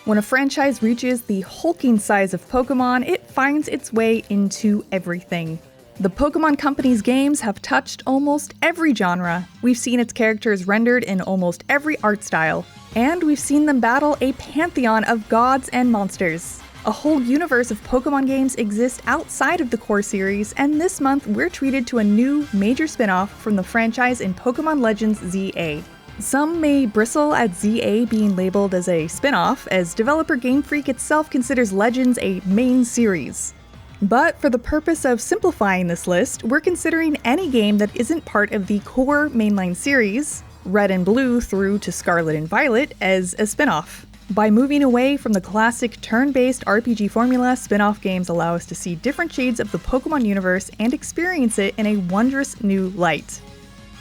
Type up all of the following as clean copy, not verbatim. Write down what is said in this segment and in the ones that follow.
When a franchise reaches the hulking size of Pokémon, it finds its way into everything. The Pokémon Company's games have touched almost every genre. We've seen its characters rendered in almost every art style. And we've seen them battle a pantheon of gods and monsters. A whole universe of Pokémon games exists outside of the core series, and this month we're treated to a new, major spin-off from the franchise in Pokémon Legends ZA. Some may bristle at ZA being labeled as a spin-off, as developer Game Freak itself considers Legends a main series. But for the purpose of simplifying this list, we're considering any game that isn't part of the core mainline series, Red and Blue through to Scarlet and Violet, as a spin-off. By moving away from the classic turn-based RPG formula, spin-off games allow us to see different shades of the Pokémon universe and experience it in a wondrous new light.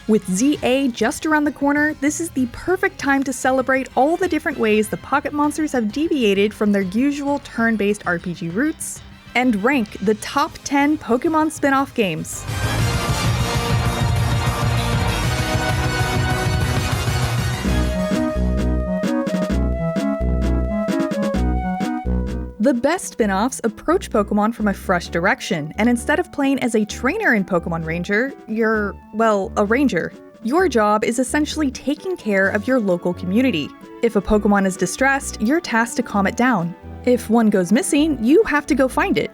With ZA just around the corner, this is the perfect time to celebrate all the different ways the Pocket Monsters have deviated from their usual turn-based RPG roots, and rank the top 10 Pokémon spin-off games. The best spin-offs approach Pokémon from a fresh direction, and instead of playing as a trainer in Pokémon Ranger, you're, well, a ranger. Your job is essentially taking care of your local community. If a Pokémon is distressed, you're tasked to calm it down. If one goes missing, you have to go find it.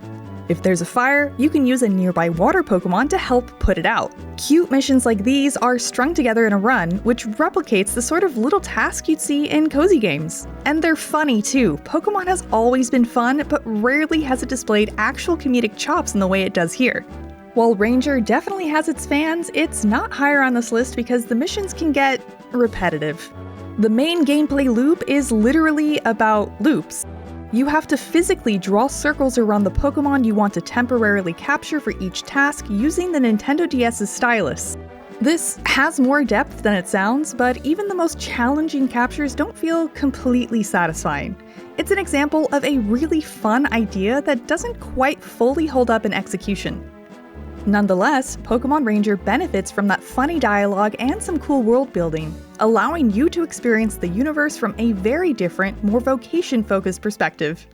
If there's a fire, you can use a nearby water Pokémon to help put it out. Cute missions like these are strung together in a run, which replicates the sort of little task you'd see in cozy games. And they're funny too. Pokémon has always been fun, but rarely has it displayed actual comedic chops in the way it does here. While Ranger definitely has its fans, it's not higher on this list because the missions can get repetitive. The main gameplay loop is literally about loops. You have to physically draw circles around the Pokémon you want to temporarily capture for each task using the Nintendo DS's stylus. This has more depth than it sounds, but even the most challenging captures don't feel completely satisfying. It's an example of a really fun idea that doesn't quite fully hold up in execution. Nonetheless, Pokémon Ranger benefits from that funny dialogue and some cool world building, allowing you to experience the universe from a very different, more vocation-focused perspective.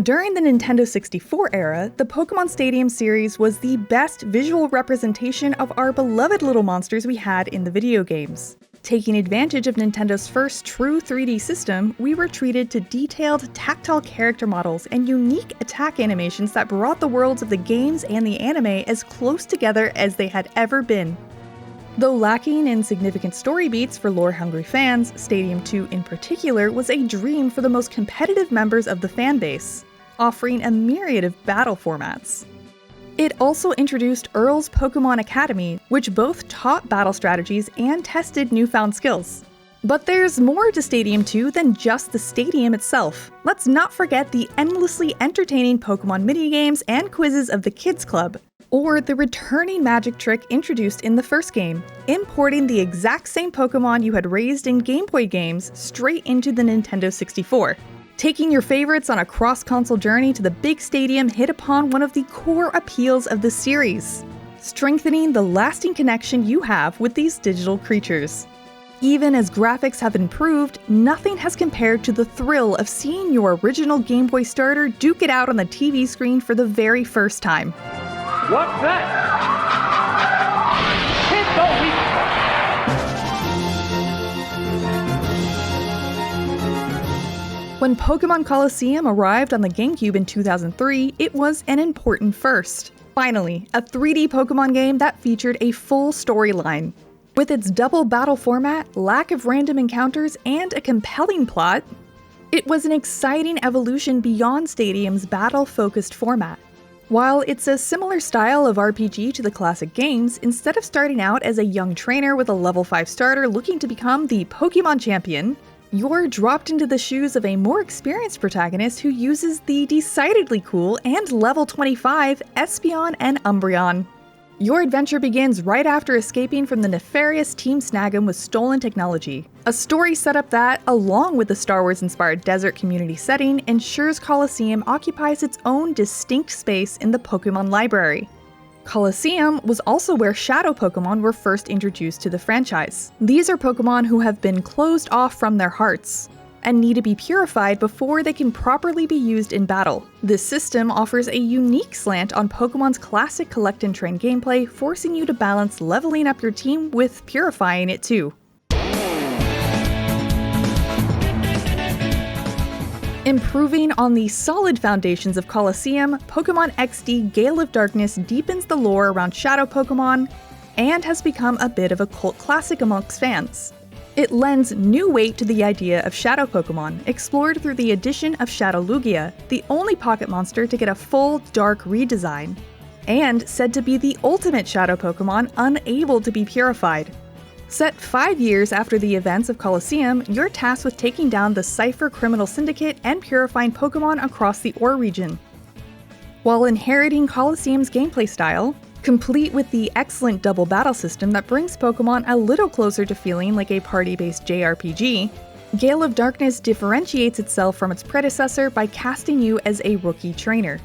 During the Nintendo 64 era, the Pokémon Stadium series was the best visual representation of our beloved little monsters we had in the video games. Taking advantage of Nintendo's first true 3D system, we were treated to detailed, tactile character models and unique attack animations that brought the worlds of the games and the anime as close together as they had ever been. Though lacking in significant story beats for lore-hungry fans, Stadium 2 in particular was a dream for the most competitive members of the fanbase, offering a myriad of battle formats. It also introduced Earl's Pokémon Academy, which both taught battle strategies and tested newfound skills. But there's more to Stadium 2 than just the stadium itself. Let's not forget the endlessly entertaining Pokémon minigames and quizzes of the Kids Club, or the returning magic trick introduced in the first game, importing the exact same Pokémon you had raised in Game Boy games straight into the Nintendo 64. Taking your favorites on a cross-console journey to the big stadium hit upon one of the core appeals of the series, strengthening the lasting connection you have with these digital creatures. Even as graphics have improved, nothing has compared to the thrill of seeing your original Game Boy starter duke it out on the TV screen for the very first time. What's that? Hit the weak. When Pokémon Colosseum arrived on the GameCube in 2003, it was an important first. Finally, a 3D Pokémon game that featured a full storyline. With its double battle format, lack of random encounters, and a compelling plot, it was an exciting evolution beyond Stadium's battle-focused format. While it's a similar style of RPG to the classic games, instead of starting out as a young trainer with a level 5 starter looking to become the Pokémon champion, you're dropped into the shoes of a more experienced protagonist who uses the decidedly cool and level 25 Espeon and Umbreon. Your adventure begins right after escaping from the nefarious Team Snag'em with stolen technology. A story setup that, along with the Star Wars-inspired desert community setting, ensures Colosseum occupies its own distinct space in the Pokémon library. Colosseum was also where Shadow Pokémon were first introduced to the franchise. These are Pokémon who have been closed off from their hearts and need to be purified before they can properly be used in battle. This system offers a unique slant on Pokémon's classic collect and train gameplay, forcing you to balance leveling up your team with purifying it too. Improving on the solid foundations of Colosseum, Pokémon XD Gale of Darkness deepens the lore around Shadow Pokémon and has become a bit of a cult classic amongst fans. It lends new weight to the idea of Shadow Pokémon, explored through the addition of Shadow Lugia, the only pocket monster to get a full dark redesign, and said to be the ultimate Shadow Pokémon unable to be purified. Set 5 years after the events of Colosseum, you're tasked with taking down the Cypher criminal syndicate and purifying Pokémon across the Ore region. While inheriting Colosseum's gameplay style, complete with the excellent double battle system that brings Pokémon a little closer to feeling like a party-based JRPG, Gale of Darkness differentiates itself from its predecessor by casting you as a rookie trainer.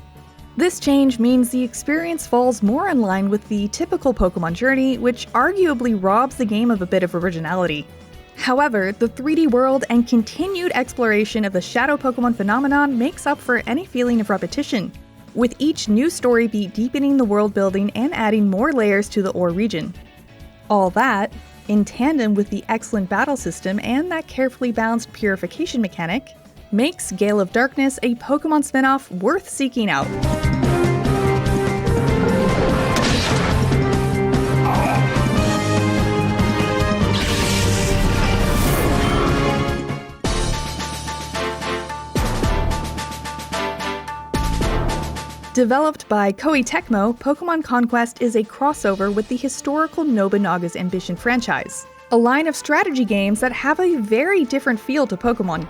This change means the experience falls more in line with the typical Pokémon journey, which arguably robs the game of a bit of originality. However, the 3D world and continued exploration of the Shadow Pokémon phenomenon makes up for any feeling of repetition, with each new story beat deepening the world building and adding more layers to the Ore region. All that, in tandem with the excellent battle system and that carefully balanced purification mechanic, makes Gale of Darkness a Pokémon spin-off worth seeking out. Developed by Koei Tecmo, Pokémon Conquest is a crossover with the historical Nobunaga's Ambition franchise, a line of strategy games that have a very different feel to Pokémon.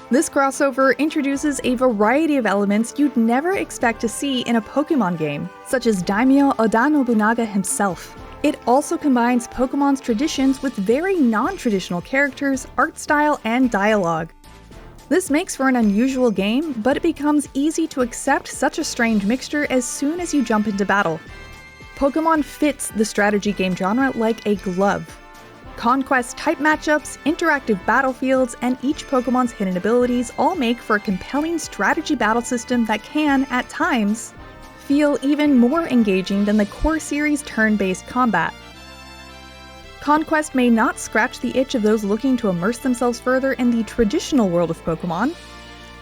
This crossover introduces a variety of elements you'd never expect to see in a Pokémon game, such as Daimyo Oda Nobunaga himself. It also combines Pokémon's traditions with very non-traditional characters, art style, and dialogue. This makes for an unusual game, but it becomes easy to accept such a strange mixture as soon as you jump into battle. Pokémon fits the strategy game genre like a glove. Conquest-type matchups, interactive battlefields, and each Pokémon's hidden abilities all make for a compelling strategy battle system that can, at times, feel even more engaging than the core series' turn-based combat. Conquest may not scratch the itch of those looking to immerse themselves further in the traditional world of Pokémon,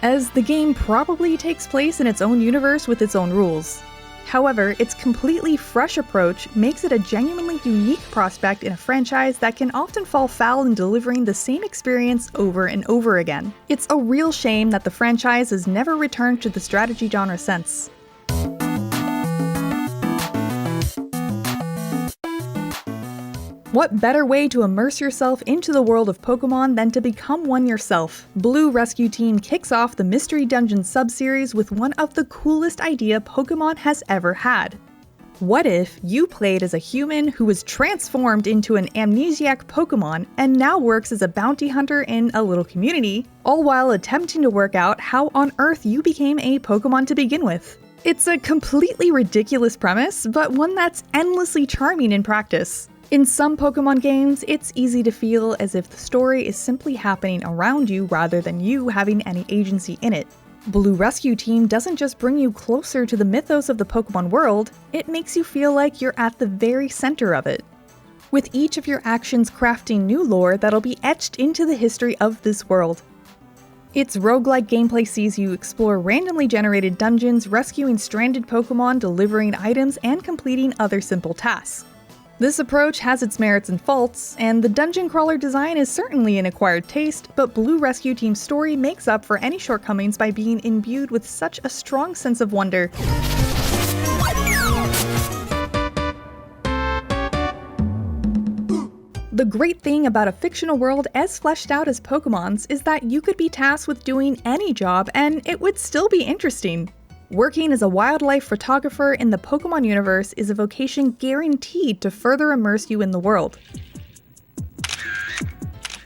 as the game probably takes place in its own universe with its own rules. However, its completely fresh approach makes it a genuinely unique prospect in a franchise that can often fall foul in delivering the same experience over and over again. It's a real shame that the franchise has never returned to the strategy genre since. What better way to immerse yourself into the world of Pokémon than to become one yourself? Blue Rescue Team kicks off the Mystery Dungeon sub-series with one of the coolest ideas Pokémon has ever had. What if you played as a human who was transformed into an amnesiac Pokémon and now works as a bounty hunter in a little community, all while attempting to work out how on earth you became a Pokémon to begin with? It's a completely ridiculous premise, but one that's endlessly charming in practice. In some Pokémon games, it's easy to feel as if the story is simply happening around you rather than you having any agency in it. Blue Rescue Team doesn't just bring you closer to the mythos of the Pokémon world, it makes you feel like you're at the very center of it, with each of your actions crafting new lore that'll be etched into the history of this world. Its roguelike gameplay sees you explore randomly generated dungeons, rescuing stranded Pokémon, delivering items, and completing other simple tasks. This approach has its merits and faults, and the dungeon crawler design is certainly an acquired taste, but Blue Rescue Team's story makes up for any shortcomings by being imbued with such a strong sense of wonder. The great thing about a fictional world as fleshed out as Pokemon's is that you could be tasked with doing any job and it would still be interesting. Working as a wildlife photographer in the Pokemon universe is a vocation guaranteed to further immerse you in the world,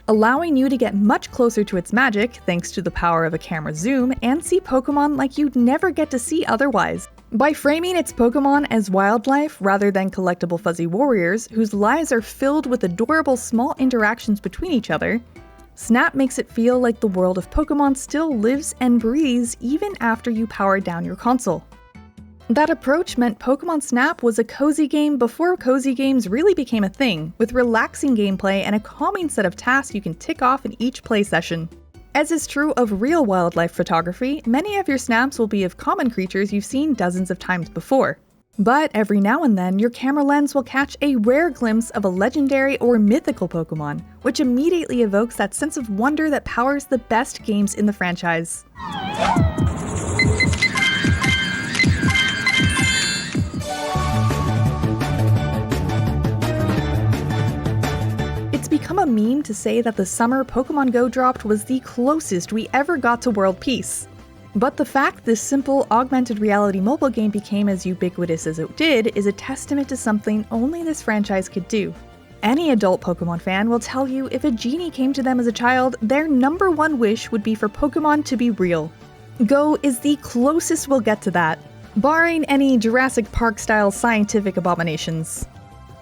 allowing you to get much closer to its magic thanks to the power of a camera zoom and see Pokemon like you'd never get to see otherwise. By framing its Pokémon as wildlife rather than collectible fuzzy warriors whose lives are filled with adorable small interactions between each other, Snap makes it feel like the world of Pokémon still lives and breathes even after you power down your console. That approach meant Pokémon Snap was a cozy game before cozy games really became a thing, with relaxing gameplay and a calming set of tasks you can tick off in each play session. As is true of real wildlife photography, many of your snaps will be of common creatures you've seen dozens of times before. But every now and then, your camera lens will catch a rare glimpse of a legendary or mythical Pokémon, which immediately evokes that sense of wonder that powers the best games in the franchise. It's become a meme to say that the summer Pokémon Go dropped was the closest we ever got to world peace. But the fact this simple augmented reality mobile game became as ubiquitous as it did is a testament to something only this franchise could do. Any adult Pokémon fan will tell you if a genie came to them as a child, their number one wish would be for Pokémon to be real. Go is the closest we'll get to that, barring any Jurassic Park-style scientific abominations.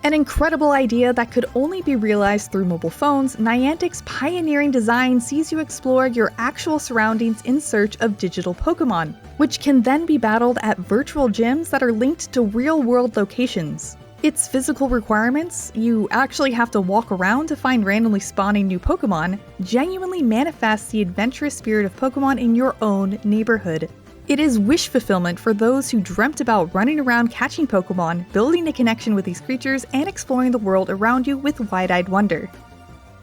An incredible idea that could only be realized through mobile phones, Niantic's pioneering design sees you explore your actual surroundings in search of digital Pokémon, which can then be battled at virtual gyms that are linked to real-world locations. Its physical requirements, you actually have to walk around to find randomly spawning new Pokémon, genuinely manifests the adventurous spirit of Pokémon in your own neighborhood. It is wish fulfillment for those who dreamt about running around catching Pokémon, building a connection with these creatures, and exploring the world around you with wide-eyed wonder.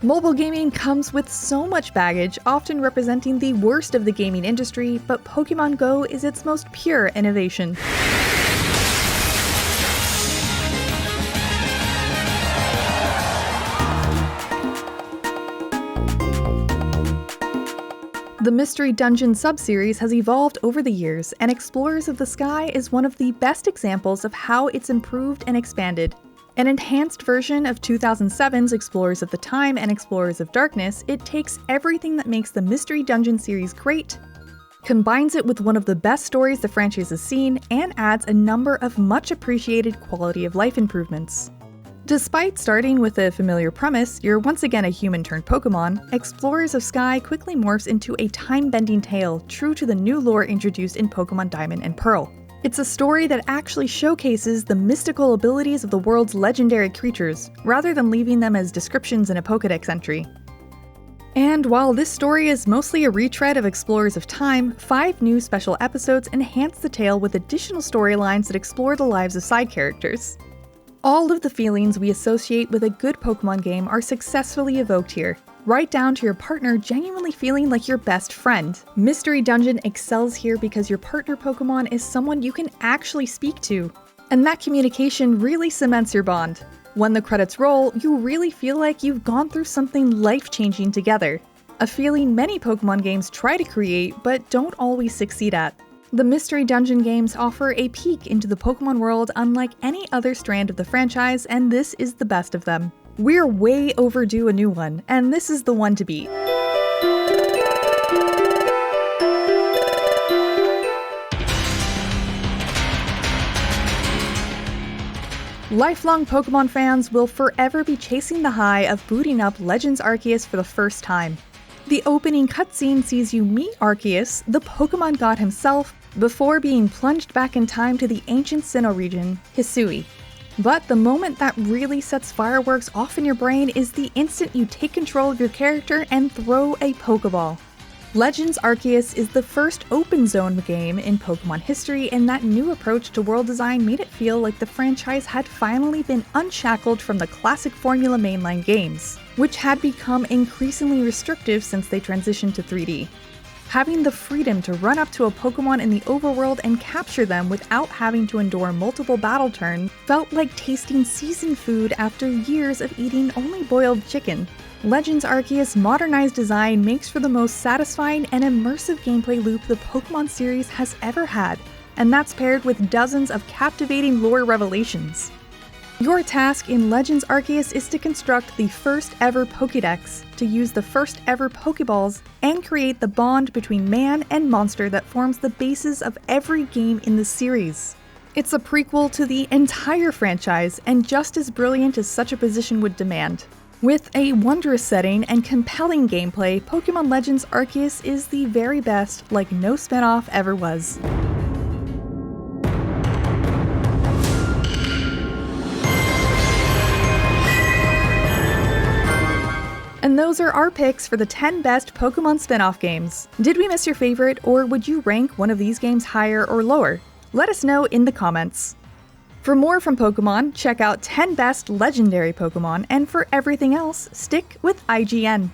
Mobile gaming comes with so much baggage, often representing the worst of the gaming industry, but Pokémon Go is its most pure innovation. The Mystery Dungeon subseries has evolved over the years, and Explorers of the Sky is one of the best examples of how it's improved and expanded. An enhanced version of 2007's Explorers of the Time and Explorers of Darkness, it takes everything that makes the Mystery Dungeon series great, combines it with one of the best stories the franchise has seen, and adds a number of much appreciated quality of life improvements. Despite starting with a familiar premise, you're once again a human-turned Pokémon, Explorers of Sky quickly morphs into a time-bending tale true to the new lore introduced in Pokémon Diamond and Pearl. It's a story that actually showcases the mystical abilities of the world's legendary creatures, rather than leaving them as descriptions in a Pokédex entry. And while this story is mostly a retread of Explorers of Time, 5 new special episodes enhance the tale with additional storylines that explore the lives of side characters. All of the feelings we associate with a good Pokémon game are successfully evoked here, right down to your partner genuinely feeling like your best friend. Mystery Dungeon excels here because your partner Pokémon is someone you can actually speak to, and that communication really cements your bond. When the credits roll, you really feel like you've gone through something life-changing together, a feeling many Pokémon games try to create but don't always succeed at. The Mystery Dungeon games offer a peek into the Pokémon world unlike any other strand of the franchise, and this is the best of them. We're way overdue a new one, and this is the one to beat. Lifelong Pokémon fans will forever be chasing the high of booting up Legends Arceus for the first time. The opening cutscene sees you meet Arceus, the Pokémon god himself, before being plunged back in time to the ancient Sinnoh region, Hisui. But the moment that really sets fireworks off in your brain is the instant you take control of your character and throw a Pokéball. Legends Arceus is the first open zone game in Pokémon history, and that new approach to world design made it feel like the franchise had finally been unshackled from the classic formula mainline games, which had become increasingly restrictive since they transitioned to 3D. Having the freedom to run up to a Pokémon in the overworld and capture them without having to endure multiple battle turns felt like tasting seasoned food after years of eating only boiled chicken. Legends Arceus' modernized design makes for the most satisfying and immersive gameplay loop the Pokémon series has ever had, and that's paired with dozens of captivating lore revelations. Your task in Legends Arceus is to construct the first ever Pokédex, to use the first ever Pokéballs, and create the bond between man and monster that forms the basis of every game in the series. It's a prequel to the entire franchise, and just as brilliant as such a position would demand. With a wondrous setting and compelling gameplay, Pokémon Legends Arceus is the very best, like no spinoff ever was. And those are our picks for the 10 best Pokémon spin-off games. Did we miss your favorite, or would you rank one of these games higher or lower? Let us know in the comments. For more from Pokémon, check out 10 best legendary Pokémon, and for everything else, stick with IGN.